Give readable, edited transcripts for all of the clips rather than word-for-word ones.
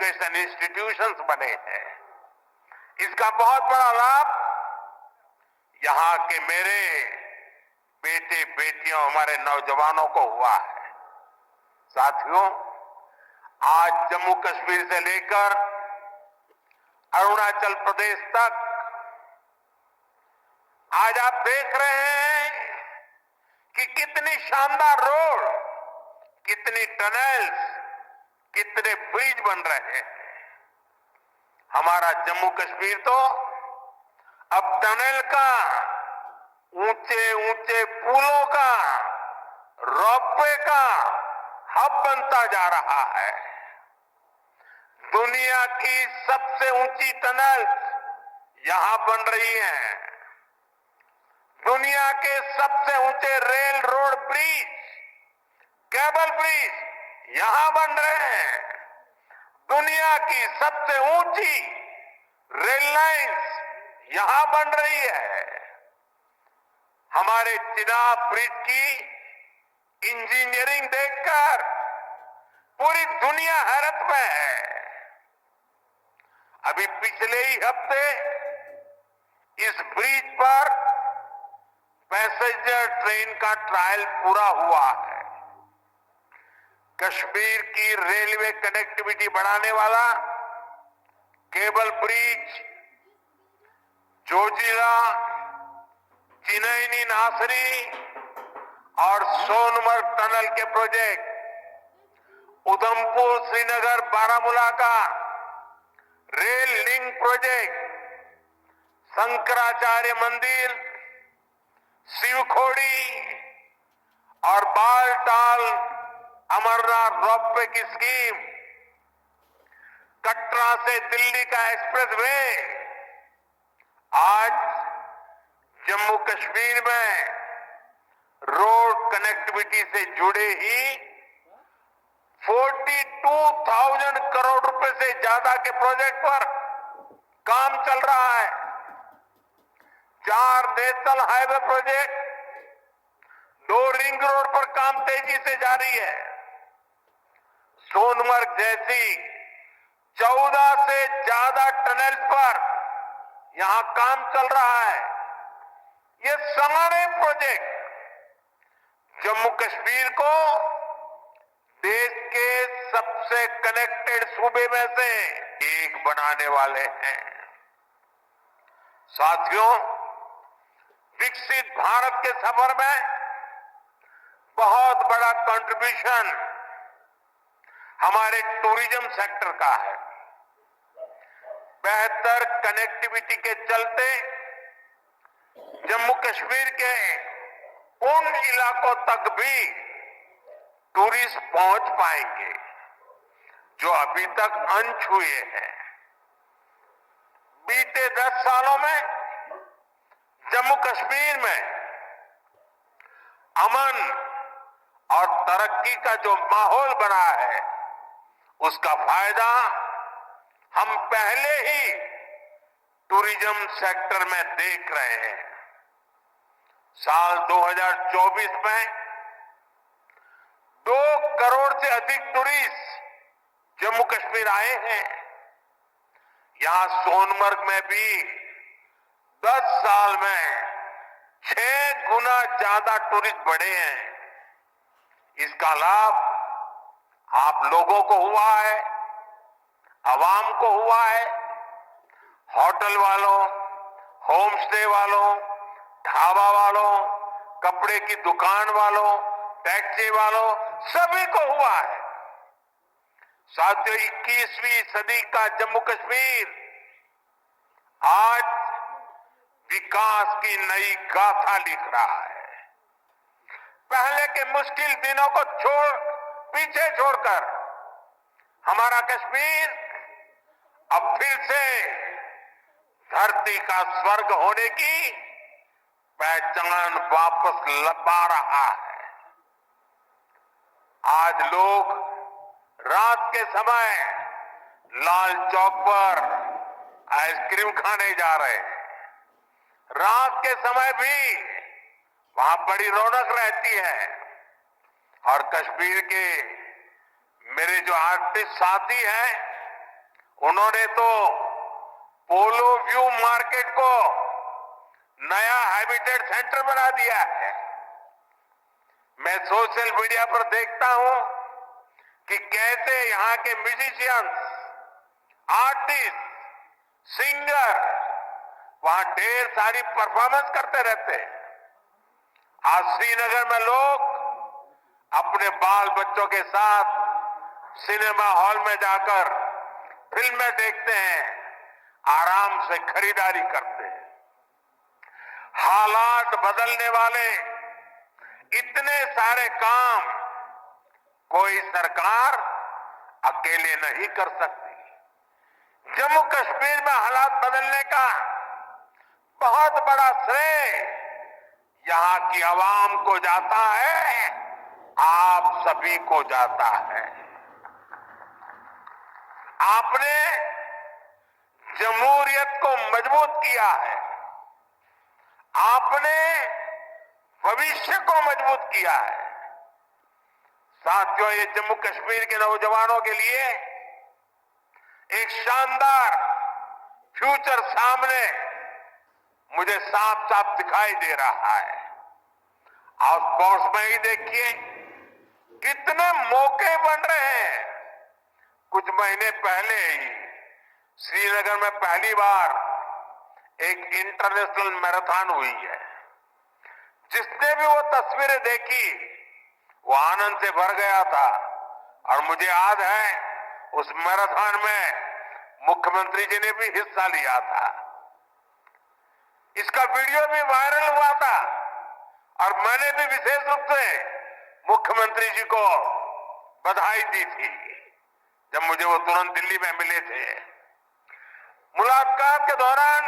Education institutions बने हैं। इसका बहुत बड़ा लाभ यहाँ के मेरे बेटे बेटियों हमारे नौजवानों को हुआ है। साथियों, आज जम्मू कश्मीर से लेकर अरुणाचल प्रदेश तक आज आप देख रहे हैं कि कितनी शानदार रोड, कितनी टनल्स, कितने ब्रिज बन रहे हैं। हमारा जम्मू कश्मीर तो अब टनल का, ऊंचे ऊंचे पुलों का, रोपवे का हब बनता जा रहा है। दुनिया की सबसे ऊंची टनल यहां बन रही है। दुनिया के सबसे ऊंचे rail road bridge, cable bridge यहां बन रहे हैं। दुनिया की सबसे ऊंची रेल लाइंस यहां बन रही है। हमारे चिनाब ब्रिज की इंजीनियरिंग देखकर पूरी दुनिया हैरत में है। अभी पिछले ही हफ्ते इस ब्रिज पर पैसेंजर ट्रेन का ट्रायल पूरा हुआ है। कश्मीर की रेलवे कनेक्टिविटी बढ़ाने वाला केबल ब्रिज जोजिला, चिनैनी नासरी और सोनमर्ग टनल के प्रोजेक्ट, उधमपुर श्रीनगर बारामूला का रेल लिंक प्रोजेक्ट, शंकराचार्य मंदिर, शिवखोड़ी और बालटाल अमरनाथ रोपवे की स्कीम, कटरा से दिल्ली का एक्सप्रेसवे, आज जम्मू कश्मीर में रोड कनेक्टिविटी से जुड़े ही 42,000 करोड़ रुपए से ज्यादा के प्रोजेक्ट पर काम चल रहा है। 4 national highway project, 2 ring road पर काम तेजी से जारी है। सोनमर्ग जैसी 14 से ज्यादा टनल पर यहां काम चल रहा है। ये सारे प्रोजेक्ट जम्मू कश्मीर को देश के सबसे कनेक्टेड सूबे में से एक बनाने वाले हैं। साथियों, विकसित भारत के सफर में बहुत बड़ा कंट्रीब्यूशन हमारे टूरिज्म सेक्टर का है। बेहतर कनेक्टिविटी के चलते जम्मू कश्मीर के उन इलाकों तक भी टूरिस्ट पहुंच पाएंगे जो अभी तक अनछुए हैं। बीते 10 सालों में जम्मू कश्मीर में अमन और तरक्की का जो माहौल बना है, उसका फायदा हम पहले ही टूरिज्म सेक्टर में देख रहे हैं। साल 2024 में 2 करोड़ से अधिक टूरिस्ट जम्मू कश्मीर आए हैं। यहां सोनमर्ग में भी 10 साल में 6 गुना ज्यादा टूरिस्ट बढ़े हैं। इसका लाभ आप लोगों को हुआ है, आवाम को हुआ है। होटल वालों, होम स्टे वालों, ढाबा वालों, कपड़े की दुकान वालों, टैक्सी वालों, सभी को हुआ है। साथियों, 21वीं सदी का जम्मू कश्मीर आज विकास की नई गाथा लिख रहा है। पहले के मुश्किल दिनों को पीछे छोड़कर हमारा कश्मीर अब फिर से धरती का स्वर्ग होने की पहचान वापस लपा रहा है। आज लोग रात के समय लाल चौक पर आइसक्रीम खाने जा रहे हैं। रात के समय भी वहां बड़ी रौनक रहती है। और कश्मीर के मेरे जो आर्टिस्ट साथी हैं, उन्होंने तो पोलो व्यू मार्केट को नया हैबिटेट सेंटर बना दिया है। मैं सोशल मीडिया पर देखता हूं कि कैसे यहाँ के म्यूजिशियंस, आर्टिस्ट, सिंगर वहां ढेर सारी परफॉर्मेंस करते रहते हैं। आज श्रीनगर में लोग अपने बाल बच्चों के साथ सिनेमा हॉल में जाकर फिल्में देखते हैं, आराम से खरीदारी करते हैं। हालात बदलने वाले इतने सारे काम कोई सरकार अकेले नहीं कर सकती। जम्मू कश्मीर में हालात बदलने का बहुत बड़ा श्रेय यहां की आवाम को जाता है, आप सभी को जाता है। आपने जमहूरियत को मजबूत किया है, आपने भविष्य को मजबूत किया है। साथियों, ये जम्मू कश्मीर के नौजवानों के लिए एक शानदार फ्यूचर सामने मुझे साफ साफ दिखाई दे रहा है। आप स्पोर्ट्स में ही देखिए कितने मौके बन रहे हैं। कुछ महीने पहले ही श्रीनगर में पहली बार एक इंटरनेशनल मैराथन हुई है। जिसने भी वो तस्वीरें देखी वो आनंद से भर गया था। और मुझे याद है उस मैराथन में मुख्यमंत्री जी ने भी हिस्सा लिया था। इसका वीडियो भी वायरल हुआ था और मैंने भी विशेष रूप से मुख्यमंत्री जी को बधाई दी थी जब मुझे वो तुरंत दिल्ली में मिले थे। मुलाकात के दौरान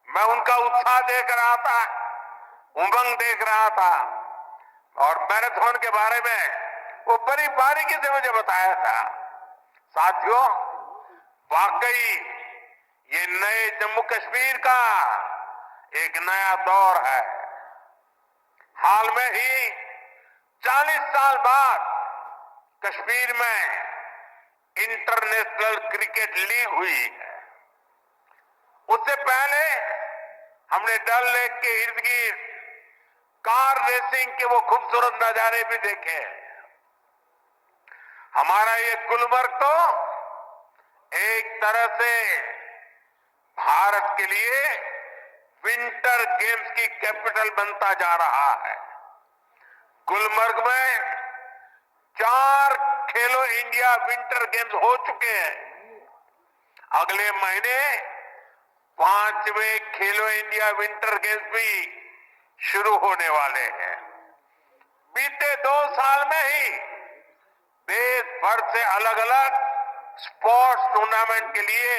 मैं उनका उत्साह देख रहा था, उमंग देख रहा था और मैराथन के बारे में वो बड़ी बारीकी से मुझे बताया था। साथियों, वाकई ये नए जम्मू कश्मीर का एक नया दौर है। हाल में ही 40 साल बाद कश्मीर में इंटरनेशनल क्रिकेट लीग हुई है। उससे पहले हमने डल लेक के इर्द गिर्द कार रेसिंग के वो खूबसूरत नजारे भी देखे हैं। हमारा ये गुलमर्ग तो एक तरह से भारत के लिए विंटर गेम्स की कैपिटल बनता जा रहा है। गुलमर्ग में 4 खेलो इंडिया विंटर गेम्स हो चुके हैं। अगले महीने 5वें खेलो इंडिया विंटर गेम्स भी शुरू होने वाले हैं। बीते 2 साल में ही देश भर से अलग अलग स्पोर्ट्स टूर्नामेंट के लिए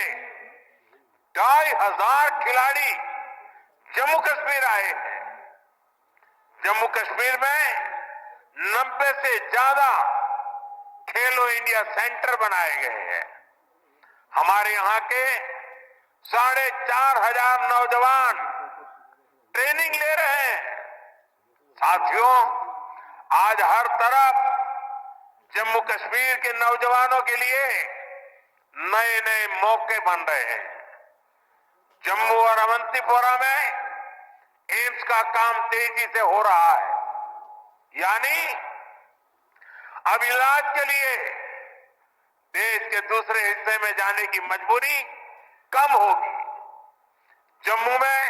2500 खिलाड़ी जम्मू कश्मीर आए हैं। जम्मू कश्मीर में 90 से ज्यादा खेलो इंडिया सेंटर बनाए गए हैं। हमारे यहाँ के 4500 नौजवान ट्रेनिंग ले रहे हैं। साथियों, आज हर तरफ जम्मू कश्मीर के नौजवानों के लिए नए नए मौके बन रहे हैं। जम्मू और अवंतीपोरा में एम्स का काम तेजी से हो रहा है, यानी अब इलाज के लिए देश के दूसरे हिस्से में जाने की मजबूरी कम होगी। जम्मू में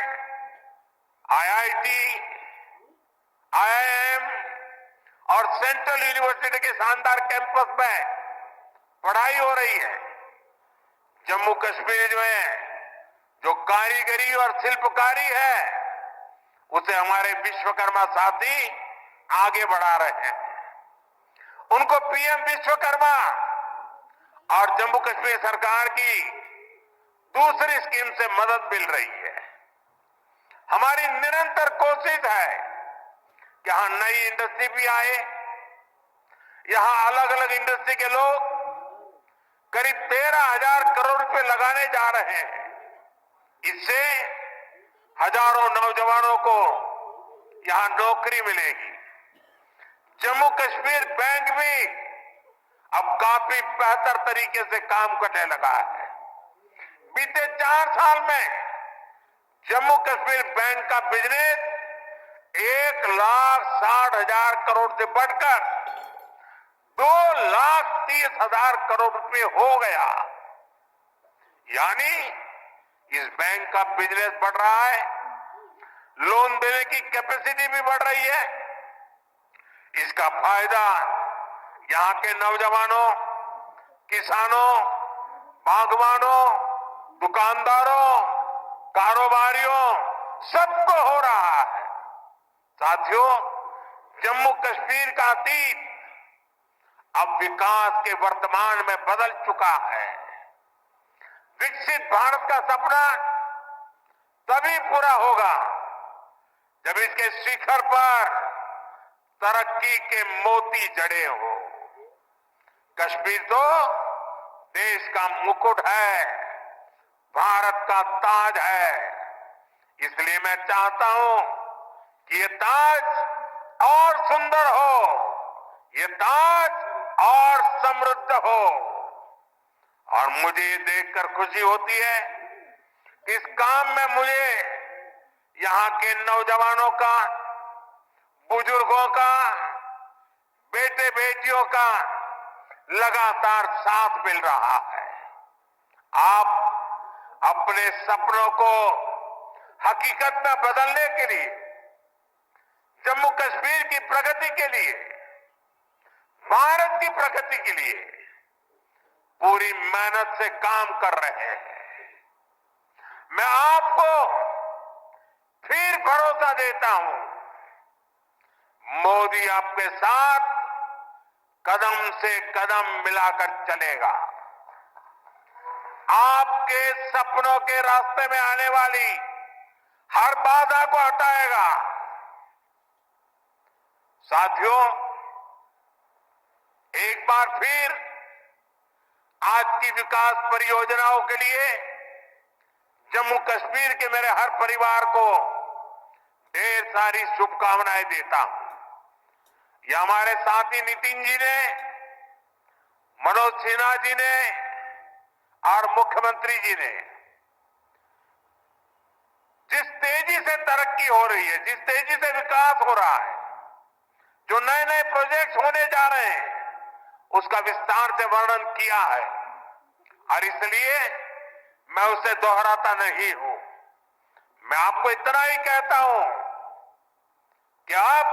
आईआईटी, आईआईएम और सेंट्रल यूनिवर्सिटी के शानदार कैंपस में पढ़ाई हो रही है। जम्मू कश्मीर में जो कारीगरी और शिल्पकारी है उसे हमारे विश्वकर्मा साथी आगे बढ़ा रहे हैं। उनको पीएम विश्वकर्मा और जम्मू कश्मीर सरकार की दूसरी स्कीम से मदद मिल रही है। हमारी निरंतर कोशिश है कि यहां नई इंडस्ट्री भी आए। यहां अलग अलग इंडस्ट्री के लोग करीब 13,000 करोड़ रुपए लगाने जा रहे हैं। इससे हजारों नौजवानों को यहां नौकरी मिलेगी। जम्मू कश्मीर बैंक भी अब काफी बेहतर तरीके से काम करने लगा है। बीते 4 साल में जम्मू कश्मीर बैंक का बिजनेस 1,60,000 करोड़ से बढ़कर 2,30,000 करोड़ रुपए हो गया। यानी इस बैंक का बिजनेस बढ़ रहा है, लोन देने की कैपेसिटी भी बढ़ रही है। इसका फायदा यहां के नौजवानों, किसानों, बागवानों, दुकानदारों, कारोबारियों सबको हो रहा है। साथियों, जम्मू कश्मीर का अतीत अब विकास के वर्तमान में बदल चुका है। विकसित भारत का सपना तभी पूरा होगा जब इसके शिखर पर तरक्की के मोती जड़े हो। कश्मीर तो देश का मुकुट है, भारत का ताज है। इसलिए मैं चाहता हूं कि ये ताज और सुंदर हो, ये ताज और समृद्ध हो। और मुझे ये देखकर खुशी होती है कि इस काम में मुझे यहां के नौजवानों का, बुजुर्गों का, बेटे बेटियों का लगातार साथ मिल रहा है। आप अपने सपनों को हकीकत में बदलने के लिए, जम्मू कश्मीर की प्रगति के लिए, भारत की प्रगति के लिए पूरी मेहनत से काम कर रहे हैं। मैं आपको फिर भरोसा देता हूं, मोदी आपके साथ कदम से कदम मिलाकर चलेगा। आपके सपनों के रास्ते में आने वाली हर बाधा को हटाएगा। साथियों, एक बार फिर आज की विकास परियोजनाओं के लिए जम्मू कश्मीर के मेरे हर परिवार को ढेर सारी शुभकामनाएं देता हूं। ये हमारे साथी नितिन जी ने, मनोज सिन्हा जी ने और मुख्यमंत्री जी ने जिस तेजी से तरक्की हो रही है, जिस तेजी से विकास हो रहा है, जो नए नए प्रोजेक्ट होने जा रहे हैं, उसका विस्तार से वर्णन किया है। और इसलिए मैं उसे दोहराता नहीं हूं। मैं आपको इतना ही कहता हूं कि अब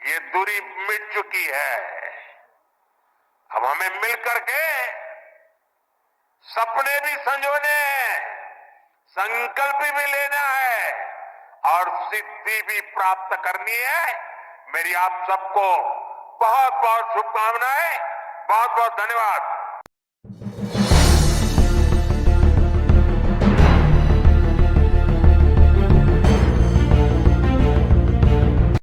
ये दूरी मिट चुकी है। अब हमें मिलकर के सपने भी संजोने हैं, संकल्प भी लेना है और सिद्धि भी प्राप्त करनी है। मेरी आप सबको बहुत बहुत शुभकामनाएं, बहुत बहुत धन्यवाद।